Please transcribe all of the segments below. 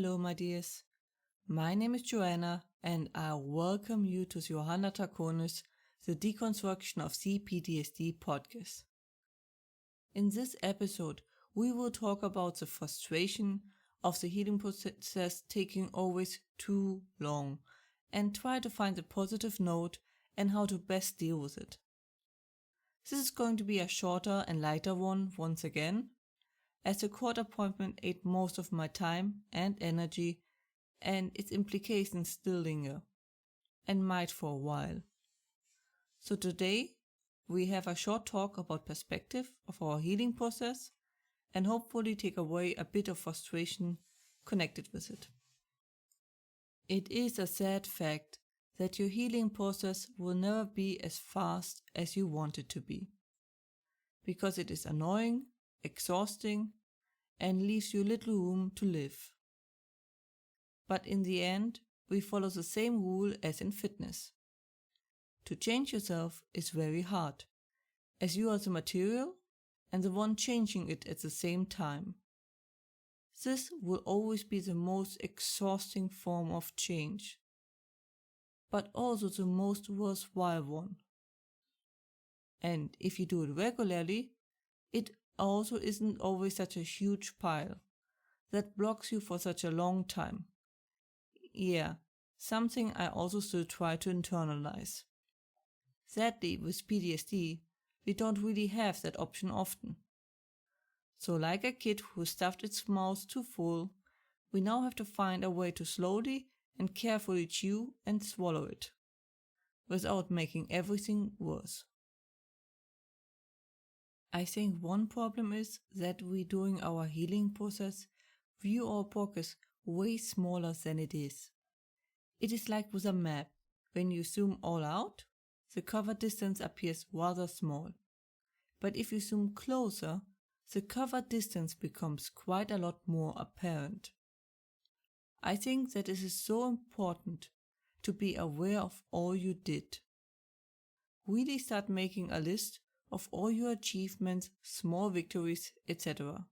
Hello, my dears. My name is Joanna, and I welcome you to Johanna Draconis, the Deconstruction of C-PTSD podcast. In this episode, we will talk about the frustration of the healing process taking always too long, and try to find a positive note and how to best deal with it. This is going to be a shorter and lighter one once again, as the court appointment ate most of my time and energy, and its implications still linger, and might for a while. So today, we have a short talk about perspective of our healing process, and hopefully take away a bit of frustration connected with it. It is a sad fact that your healing process will never be as fast as you want it to be, because it is annoying, exhausting, and leaves you little room to live. But in the end, we follow the same rule as in fitness. To change yourself is very hard, as you are the material and the one changing it at the same time. This will always be the most exhausting form of change, but also the most worthwhile one. And if you do it regularly, it also isn't always such a huge pile that blocks you for such a long time. Yeah, something I also still try to internalize. Sadly, with PTSD, we don't really have that option often. So like a kid who stuffed its mouth too full, we now have to find a way to slowly and carefully chew and swallow it, without making everything worse. I think one problem is that we, during our healing process, view our progress way smaller than it is. It is like with a map. When you zoom all out, the covered distance appears rather small. But if you zoom closer, the covered distance becomes quite a lot more apparent. I think that it is so important to be aware of all you did. Really start making a list of all your achievements, small victories, etc.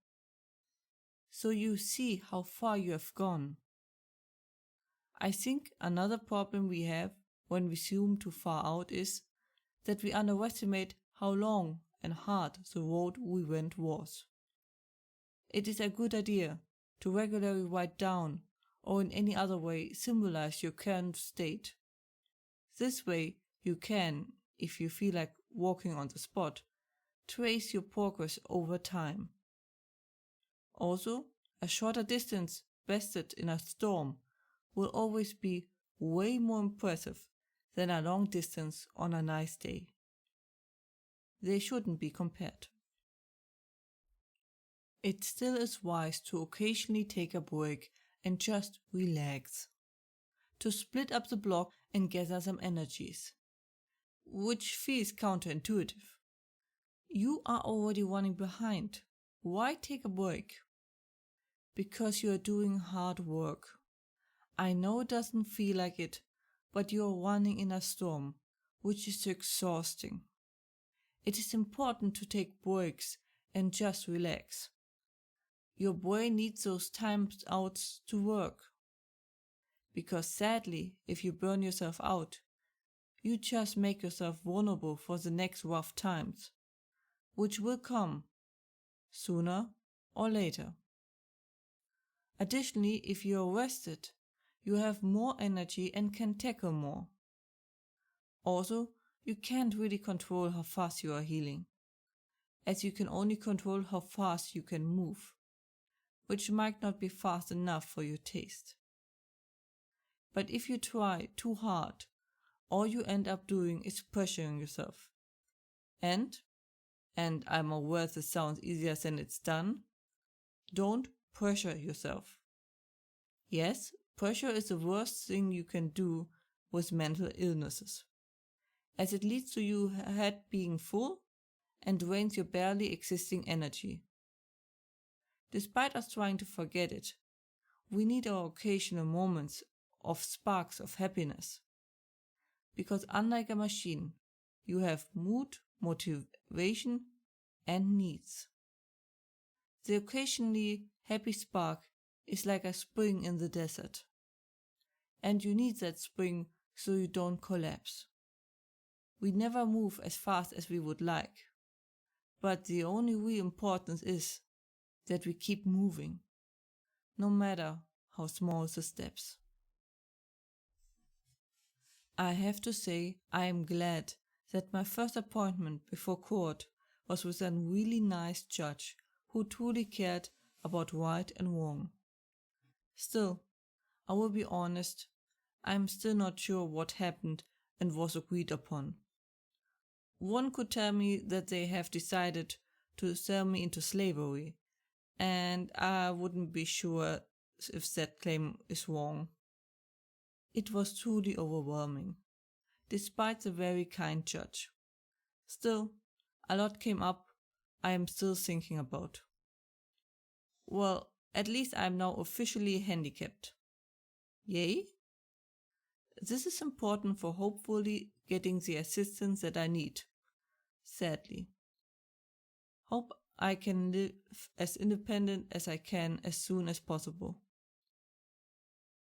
So you see how far you have gone. I think another problem we have when we zoom too far out is that we underestimate how long and hard the road we went was. It is a good idea to regularly write down or in any other way symbolize your current state. This way you can, if you feel like walking on the spot, trace your progress over time. Also, a shorter distance bested in a storm will always be way more impressive than a long distance on a nice day. They shouldn't be compared. It still is wise to occasionally take a break and just relax. To split up the block and gather some energies. Which feels counterintuitive. You are already running behind. Why take a break? Because you are doing hard work. I know it doesn't feel like it, but you are running in a storm, which is exhausting. It is important to take breaks and just relax. Your brain needs those times out to work. Because sadly, if you burn yourself out, you just make yourself vulnerable for the next rough times, which will come, sooner or later. Additionally, if you are rested, you have more energy and can tackle more. Also, you can't really control how fast you are healing, as you can only control how fast you can move, which might not be fast enough for your taste. But if you try too hard, all you end up doing is pressuring yourself. And I'm aware this sounds easier than it's done, don't pressure yourself. Yes, pressure is the worst thing you can do with mental illnesses, as it leads to your head being full and drains your barely existing energy. Despite us trying to forget it, we need our occasional moments of sparks of happiness. Because unlike a machine, you have mood, motivation, and needs. The occasionally happy spark is like a spring in the desert. And you need that spring so you don't collapse. We never move as fast as we would like, but the only real importance is that we keep moving, no matter how small the steps. I have to say I am glad that my first appointment before court was with a really nice judge who truly cared about right and wrong. Still, I will be honest, I am still not sure what happened and was agreed upon. One could tell me that they have decided to sell me into slavery, and I wouldn't be sure if that claim is wrong. It was truly overwhelming, despite the very kind judge. Still, a lot came up I am still thinking about. Well, at least I am now officially handicapped. Yay? This is important for hopefully getting the assistance that I need. Sadly. Hope I can live as independent as I can as soon as possible.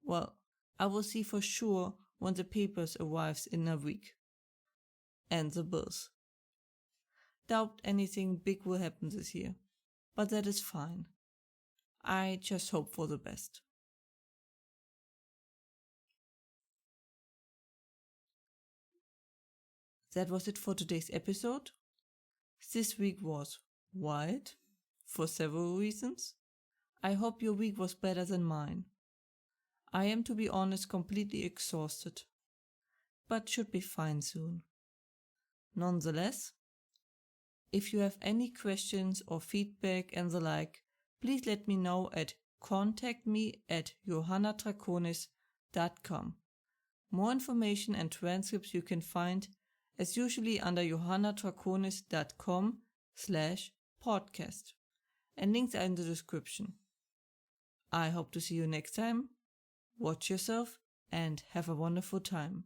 Well, I will see for sure when the papers arrives in a week. And the bills. Doubt anything big will happen this year, but that is fine. I just hope for the best. That was it for today's episode. This week was wild, for several reasons. I hope your week was better than mine. I am, to be honest, completely exhausted, but should be fine soon. Nonetheless, if you have any questions or feedback and the like, please let me know at contactme@johannadraconis.com. More information and transcripts you can find as usually under johannadraconis.com/podcast, and links are in the description. I hope to see you next time. Watch yourself and have a wonderful time.